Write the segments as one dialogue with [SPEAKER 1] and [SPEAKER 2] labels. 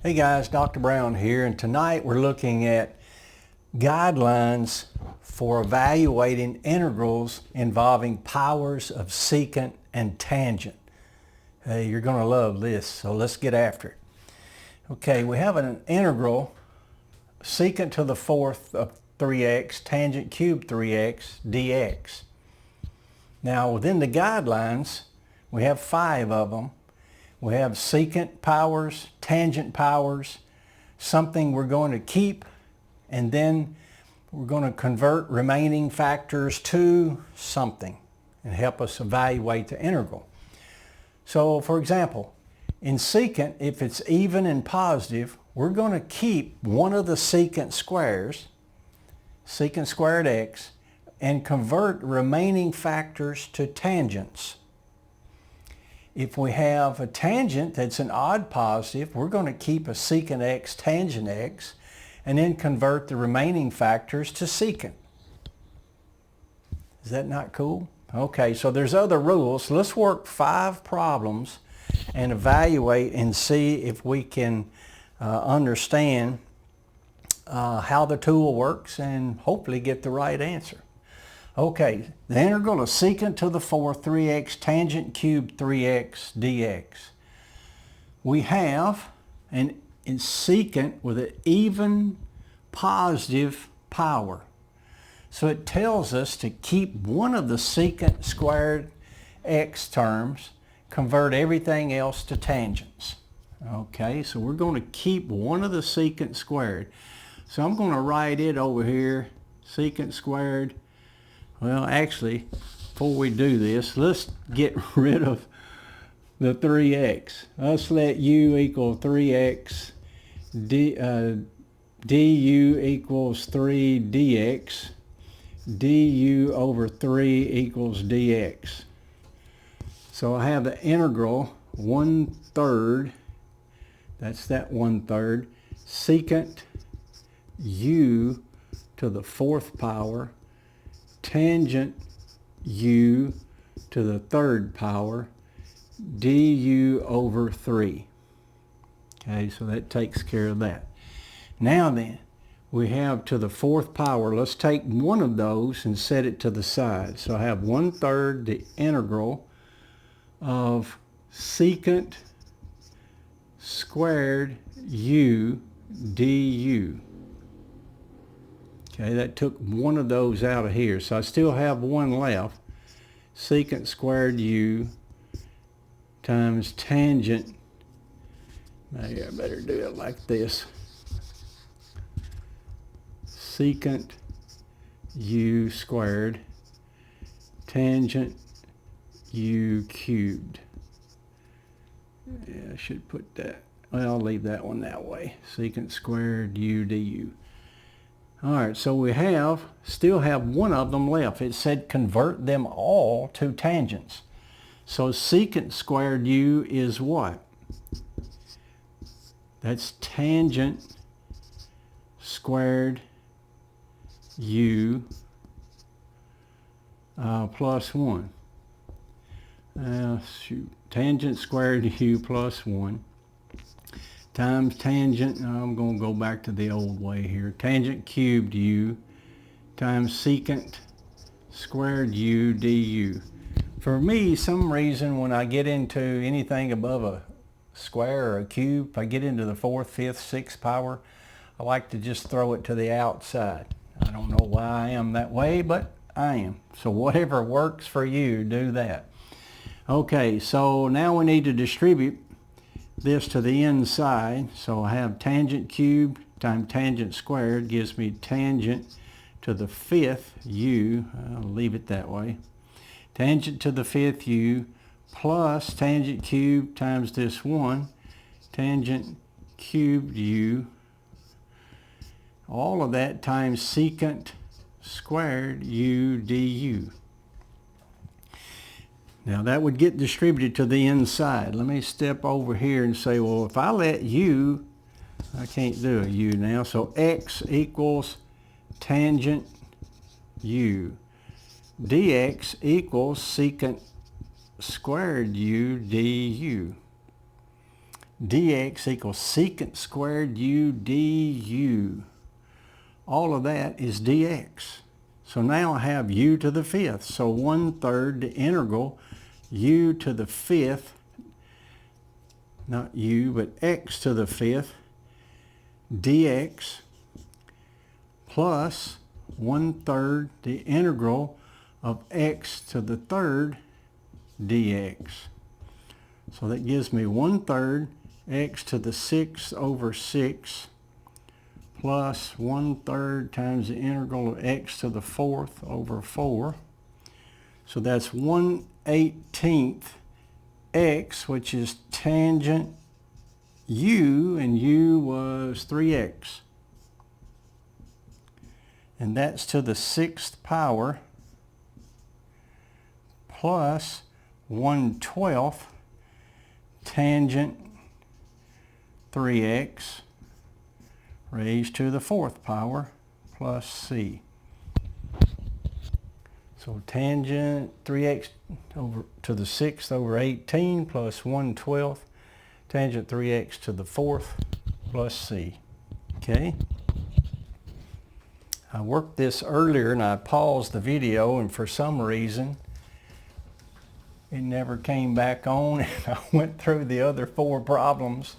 [SPEAKER 1] Hey guys, Dr. Brown here, and tonight we're looking at guidelines for evaluating integrals involving powers of secant and tangent. Hey, you're going to love this, so let's get after it. Okay, we have an integral secant to the fourth of 3x, tangent cubed 3x, dx. Now within the guidelines, we have 5 of them. We have secant powers, tangent powers, something we're going to keep, and then we're going to convert remaining factors to something and help us evaluate the integral. So for example, in secant, if it's even and positive, we're going to keep one of the secant squares, secant squared x, and convert remaining factors to tangents. If we have a tangent that's an odd positive, we're going to keep a secant x, tangent x, and then convert the remaining factors to secant. Is that not cool? Okay, so there's other rules. Let's work 5 problems and evaluate and see if we can understand how the tool works and hopefully get the right answer. Okay, the integral of secant to the fourth 3x tangent cubed 3x dx. We have an secant with an even positive power. So it tells us to keep one of the secant squared x terms, convert everything else to tangents. Okay, so we're going to keep one of the secant squared. So I'm going to write it over here, secant squared. Well, actually, before we do this, let's get rid of the 3x. Let's let u equal 3x, du equals 3 dx, du over 3 equals dx. So I have the integral 1/3, that's that 1/3, secant u to the fourth power, tangent u to the third power, du over 3. Okay, so that takes care of that. Now then, we have to the fourth power. Let's take one of those and set it to the side. So I have 1/3 the integral of secant squared u du. Okay, that took one of those out of here. So I still have one left. Secant squared u times tangent. Maybe I better do it like this. Secant u squared tangent u cubed. Yeah, I should put that. Well, I'll leave that one that way. Secant squared u du. All right, so we still have one of them left. It said convert them all to tangents. So secant squared u is what? That's tangent squared u plus 1. Tangent squared u plus 1. Times tangent, I'm going to go back to the old way here, tangent cubed u times secant squared u du. For me, some reason when I get into anything above a square or a cube, if I get into the fourth, fifth, sixth power, I like to just throw it to the outside. I don't know why I am that way, but I am. So whatever works for you, do that. Okay, so now we need to distribute this to the inside. So I have tangent cubed times tangent squared gives me tangent to the fifth u. I'll leave it that way. Tangent to the fifth u plus tangent cubed times this 1, tangent cubed u. All of that times secant squared u du. Now that would get distributed to the inside. Let me step over here and say, well, if I let u, I can't do a u now, so x equals tangent u. dx equals secant squared u du. dx equals secant squared u du. All of that is dx. So now I have u to the fifth. So 1/3 the integral u to the fifth, not u, but x to the fifth dx plus 1/3 the integral of x to the third dx. So that gives me 1/3 x to the 6 over 6 plus 1/3 times the integral of x to the fourth over 4. So that's 1/18 x, which is tangent u, and u was 3x. And that's to the 6th power plus 1/12 tangent 3x raised to the 4th power plus c. So tangent 3x over to the 6th over 18 plus 1/12 tangent 3x to the 4th plus c. Okay. I worked this earlier and I paused the video, and for some reason it never came back on, and I went through the other 4 problems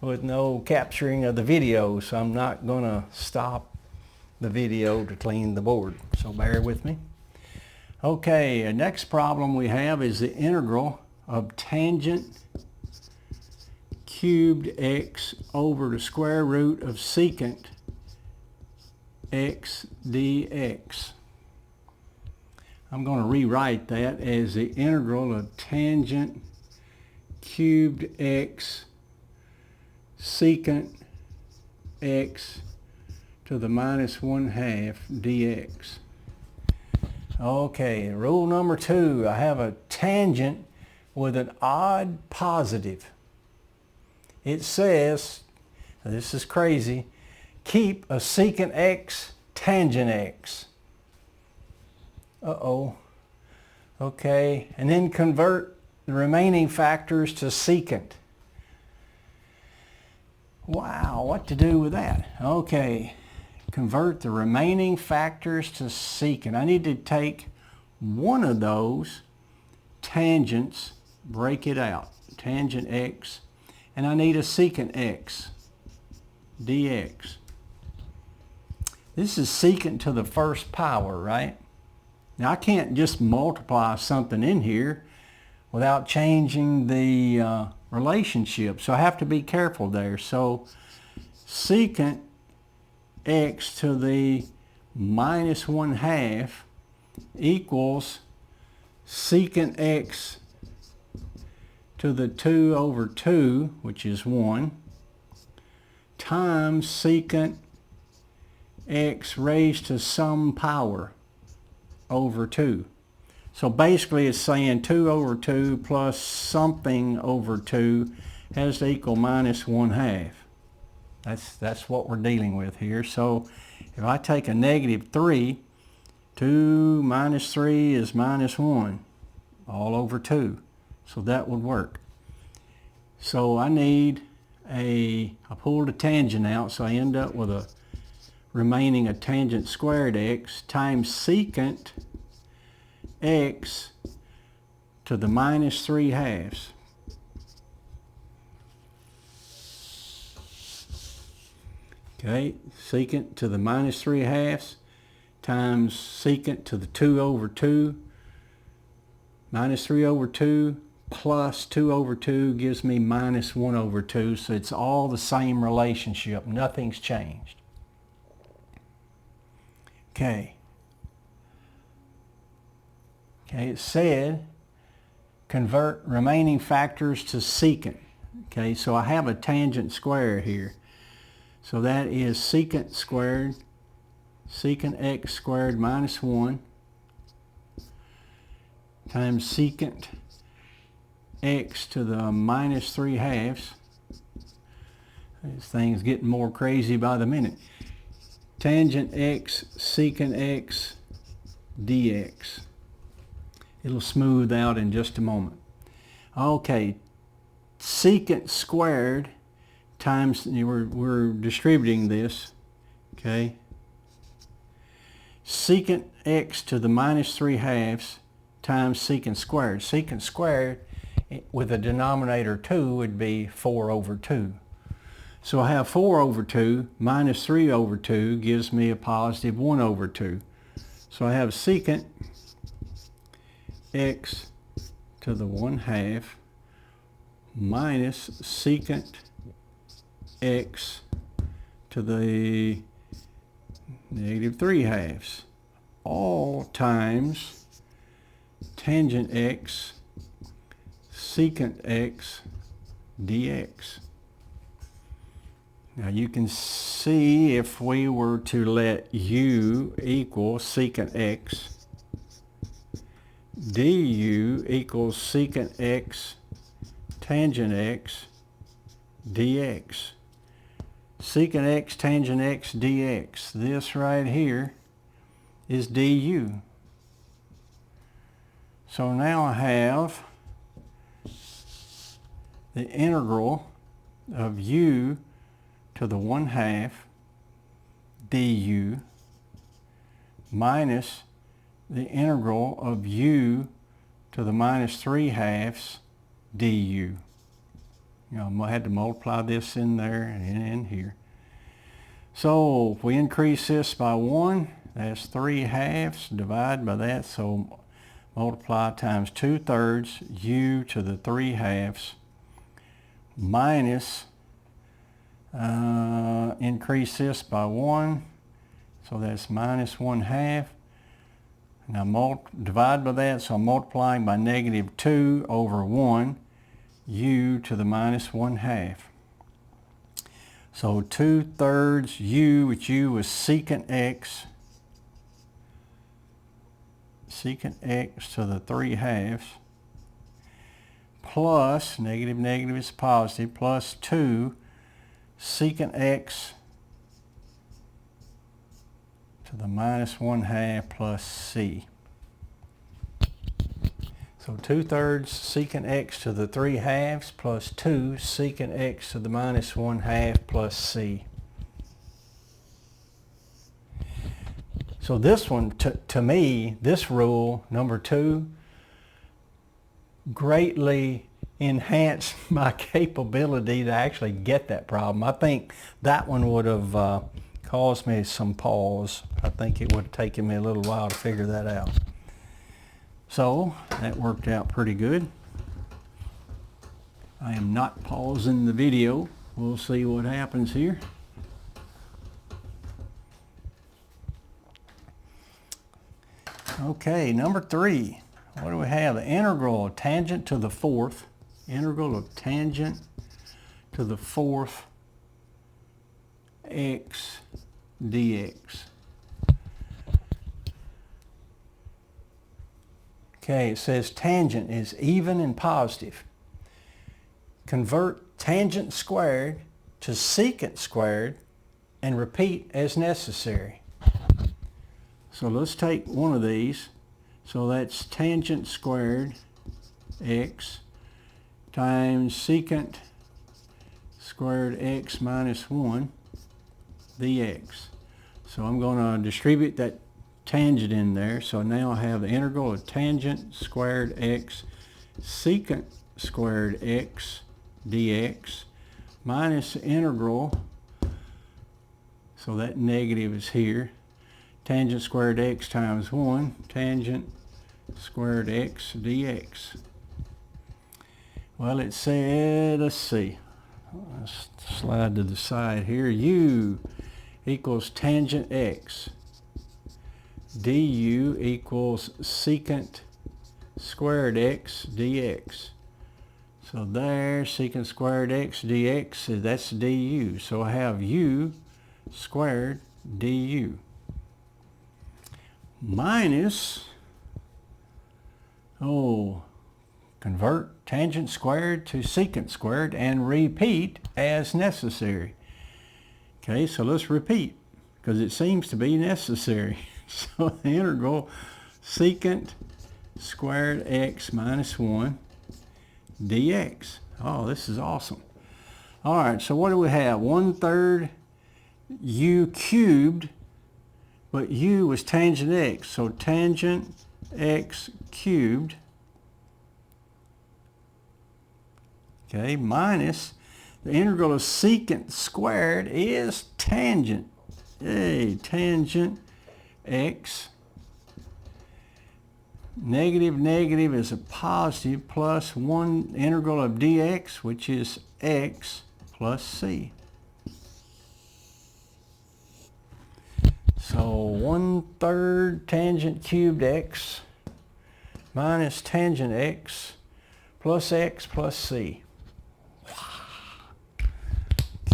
[SPEAKER 1] with no capturing of the video, so I'm not going to stop the video to clean the board, so bear with me. Okay, the next problem we have is the integral of tangent cubed x over the square root of secant x dx. I'm going to rewrite that as the integral of tangent cubed x secant x to the minus 1/2 dx. Okay, rule number 2, I have a tangent with an odd positive. It says, this is crazy, keep a secant x tangent x. Uh-oh. Okay, and then convert the remaining factors to secant. Wow, what to do with that? Okay, convert the remaining factors to secant. I need to take one of those tangents, break it out, tangent x, and I need a secant x dx. This is secant to the 1st power, right? Now I can't just multiply something in here without changing the relationship, so I have to be careful there. So secant x to the minus 1/2 equals secant x to the 2 over 2, which is 1, times secant x raised to some power over 2. So basically it's saying 2 over 2 plus something over 2 has to equal minus 1/2. That's what we're dealing with here. So if I take a negative 3, 2 minus 3 is minus 1 all over 2. So that would work. So I need I pulled a tangent out, so I end up with a remaining a tangent squared x times secant x to the minus 3/2. Okay, secant to the minus 3/2 times secant to the 2 over 2 minus 3 over 2 plus 2 over 2 gives me minus 1 over 2. So it's all the same relationship. Nothing's changed. Okay. Okay, it said convert remaining factors to secant. Okay, so I have a tangent square here. So that is secant squared, secant x squared minus 1 times secant x to the minus 3/2. This thing's getting more crazy by the minute. Tangent x secant x dx. It'll smooth out in just a moment. Okay, secant squared times, we're distributing this, okay? Secant x to the minus 3/2 times secant squared. Secant squared with a denominator 2 would be 4/2. So I have 4/2 minus 3/2 gives me a positive 1/2. So I have secant x to the 1/2 minus secant x to the negative 3/2 all times tangent x secant x dx. Now you can see if we were to let u equal secant x, du equals secant x tangent x dx. Secant x tangent x dx. This right here is du. So now I have the integral of u to the 1/2 du minus the integral of u to the minus 3/2 du. I had to multiply this in there and in here. So if we increase this by 1, that's 3/2, divide by that, so multiply times 2/3 u to the 3/2 minus, increase this by 1, so that's minus 1/2. Now divide by that, so I'm multiplying by negative 2 over 1, u to the minus 1/2. So 2/3 u, which u was secant x to the 3/2, plus, negative negative is positive, plus 2 secant x to the minus 1/2 plus c. So 2/3 secant x to the 3/2 plus 2 secant x to the minus 1/2 plus c. So this one, to me, this rule, number 2, greatly enhanced my capability to actually get that problem. I think that one would have caused me some pause. I think it would have taken me a little while to figure that out. So that worked out pretty good. I am not pausing the video. We'll see what happens here. Okay, number 3. What do we have? The integral of tangent to the 4th. Integral of tangent to the 4th x dx. Okay, it says tangent is even and positive. Convert tangent squared to secant squared and repeat as necessary. So let's take one of these. So that's tangent squared x times secant squared x minus 1 dx. So I'm going to distribute that tangent in there. So now I have the integral of tangent squared x secant squared x dx minus the integral, so that negative is here, tangent squared x times 1 tangent squared x dx. Well, it said, let's see, let's slide to the side here, u equals tangent x, du equals secant squared x dx. So there, secant squared x dx, that's du. So I have u squared du minus, convert tangent squared to secant squared and repeat as necessary. Okay, so let's repeat because it seems to be necessary. So the integral secant squared x minus 1 dx. Oh, this is awesome. All right, so what do we have? 1/3 u cubed, but u was tangent x, so tangent x cubed, okay, minus the integral of secant squared is tangent. Hey, tangent x, negative negative is a positive, plus 1 integral of dx, which is x plus c. So 1/3 tangent cubed x minus tangent x plus c.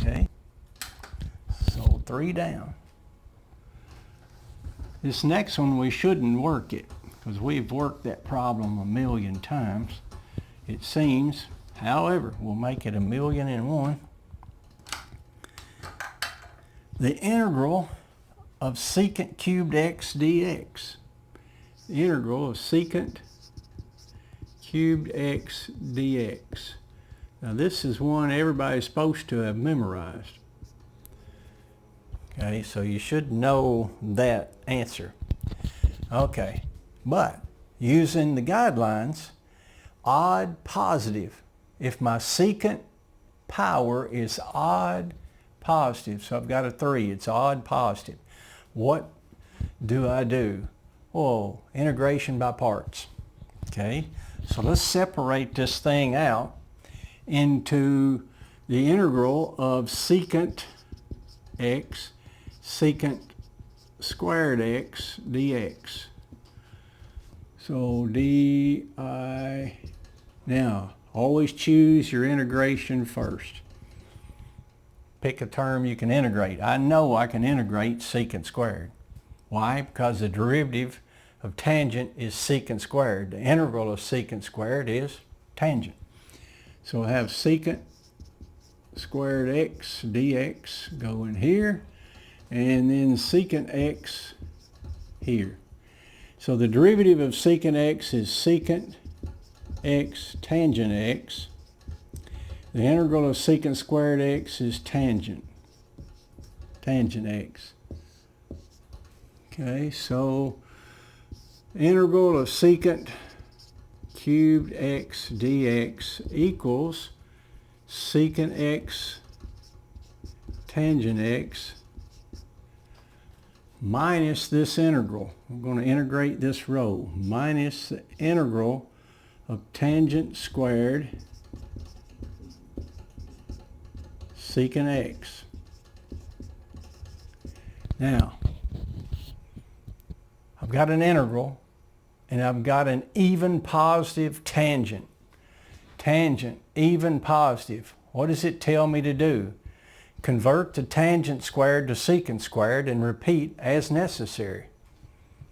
[SPEAKER 1] Okay, so 3 down. This next one we shouldn't work it because we've worked that problem 1,000,000 times, it seems. However, we'll make it 1,000,001. The integral of secant cubed x dx. The integral of secant cubed x dx. Now this is one everybody's supposed to have memorized. Okay, so you should know that answer. Okay, but using the guidelines, odd positive. If my secant power is odd positive, so I've got a 3, it's odd positive. What do I do? Oh, integration by parts. Okay, so let's separate this thing out into the integral of secant x, secant squared x dx. So now always choose your integration first. Pick a term you can integrate. I know I can integrate secant squared. Why? Because the derivative of tangent is secant squared. The integral of secant squared is tangent. So I have secant squared x dx go in here, and then secant x here. So the derivative of secant x is secant x tangent x. The integral of secant squared x is tangent x. Okay, so integral of secant cubed x dx equals secant x tangent x minus this integral. We're going to integrate this row. Minus the integral of tangent squared secant x. Now, I've got an integral and I've got an even positive tangent. Tangent, even positive. What does it tell me to do? Convert the tangent squared to secant squared and repeat as necessary.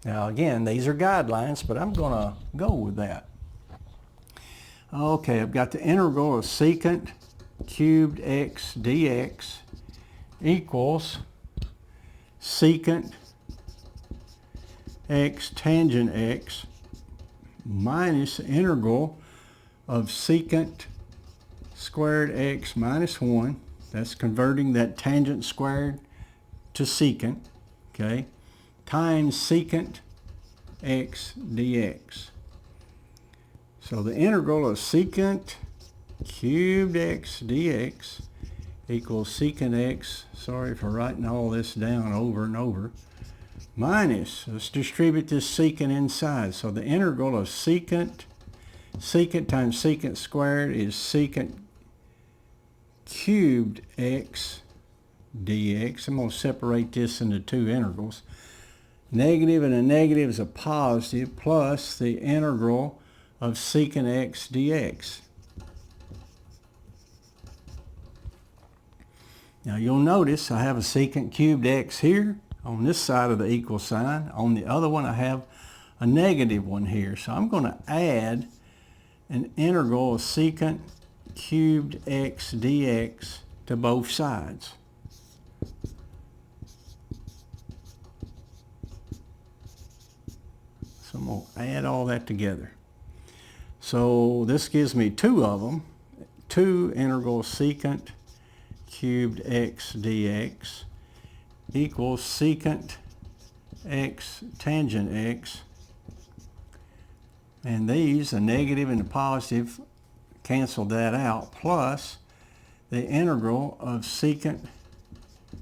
[SPEAKER 1] Now again, these are guidelines, but I'm going to go with that. Okay, I've got the integral of secant cubed x dx equals secant x tangent x minus the integral of secant squared x minus 1. That's converting that tangent squared to secant, okay, times secant x dx. So the integral of secant cubed x dx equals secant x, sorry for writing all this down over and over, minus, let's distribute this secant inside. So the integral of secant times secant squared is secant cubed x dx. I'm going to separate this into two integrals. Negative and a negative is a positive, plus the integral of secant x dx. Now you'll notice I have a secant cubed x here on this side of the equal sign. On the other one I have a negative one here. So I'm going to add an integral of secant cubed x dx to both sides. So I'm going to add all that together. So this gives me two of them. 2 integral secant cubed x dx equals secant x tangent x. And these, the negative and the positive, cancel that out, plus the integral of secant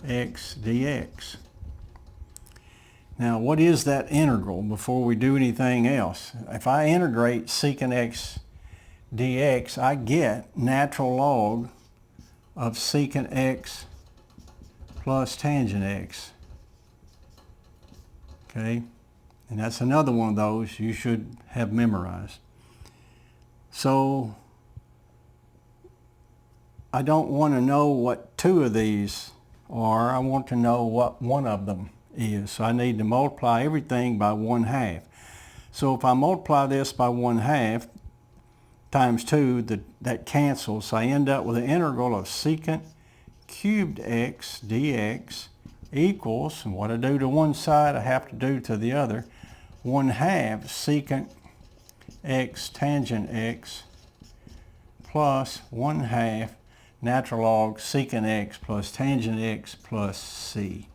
[SPEAKER 1] x dx. Now, what is that integral before we do anything else? If I integrate secant x dx, I get natural log of secant x plus tangent x. Okay, and that's another one of those you should have memorized. So I don't want to know what 2 of these are. I want to know what one of them is. So I need to multiply everything by 1/2. So if I multiply this by 1/2 times 2, that cancels. So I end up with an integral of secant cubed x dx equals, and what I do to one side I have to do to the other, 1/2 secant x tangent x plus 1/2 natural log secant x plus tangent x plus c.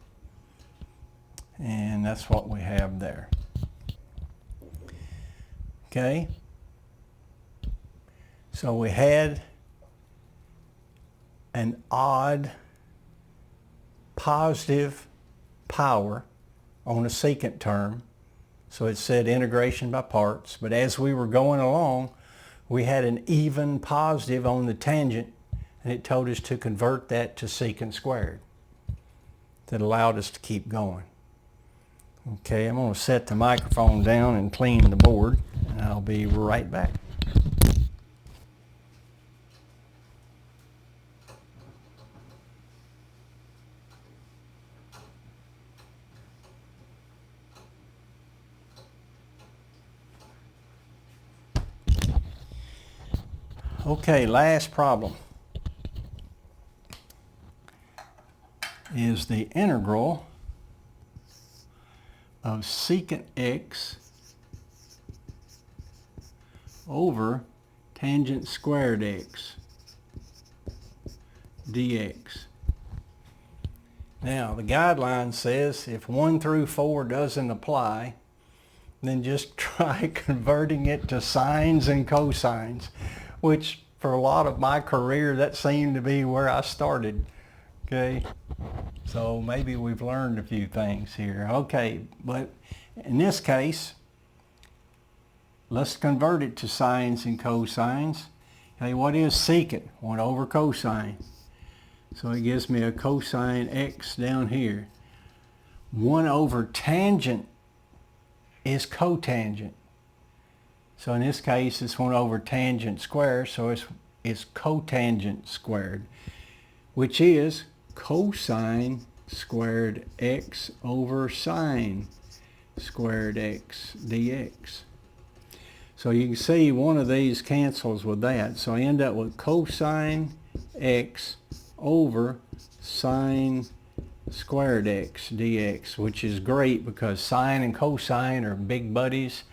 [SPEAKER 1] And that's what we have there. Okay, so we had an odd positive power on a secant term, so it said integration by parts, but as we were going along we had an even positive on the tangent, and it told us to convert that to secant squared. That allowed us to keep going. Okay, I'm going to set the microphone down and clean the board, and I'll be right back. Okay, last problem is the integral of secant x over tangent squared x dx. Now the guideline says if 1 through 4 doesn't apply, then just try converting it to sines and cosines, which for a lot of my career that seemed to be where I started. Okay, so maybe we've learned a few things here. Okay, but in this case, let's convert it to sines and cosines. Okay, what is secant? 1 over cosine. So it gives me a cosine x down here. 1 over tangent is cotangent. So in this case, it's 1 over tangent squared, so it's cotangent squared, which is cosine squared x over sine squared x dx. So you can see one of these cancels with that. So I end up with cosine x over sine squared x dx, which is great because sine and cosine are big buddies.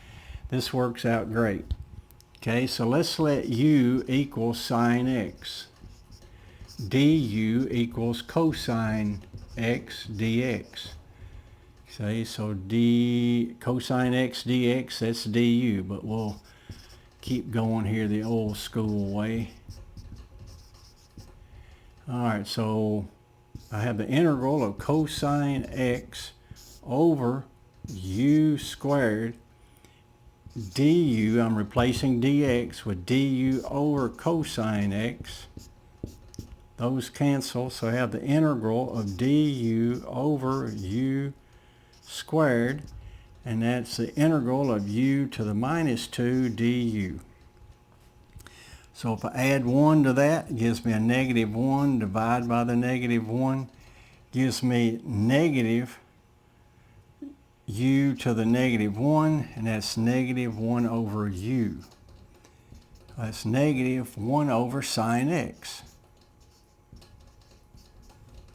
[SPEAKER 1] This works out great. Okay, so let's let u equal sine x. du equals cosine x dx. Okay, so cosine x dx, that's du, but we'll keep going here the old school way. Alright, so I have the integral of cosine x over u squared du. I'm replacing dx with du over cosine x. Those cancel, so I have the integral of du over u squared, and that's the integral of u to the minus 2 du. So if I add 1 to that, it gives me a negative 1. Divide by the negative 1 gives me negative u to the negative 1, and that's negative 1 over u. That's negative 1 over sine x.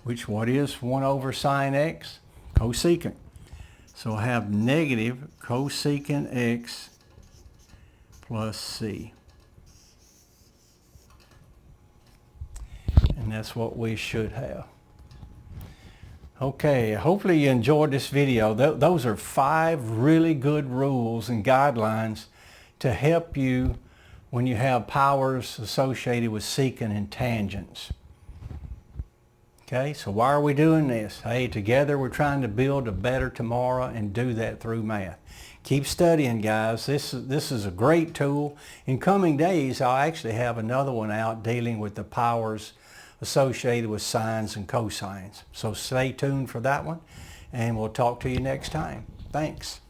[SPEAKER 1] Which, what is 1 over sine x? Cosecant. So I have negative cosecant x plus c. That's what we should have. Okay, hopefully you enjoyed this video. Those are 5 really good rules and guidelines to help you when you have powers associated with secant and tangents. Okay, so why are we doing this? Hey, together we're trying to build a better tomorrow and do that through math. Keep studying, guys. This is a great tool. In coming days, I'll actually have another one out dealing with the powers associated with sines and cosines. So stay tuned for that one, and we'll talk to you next time. Thanks.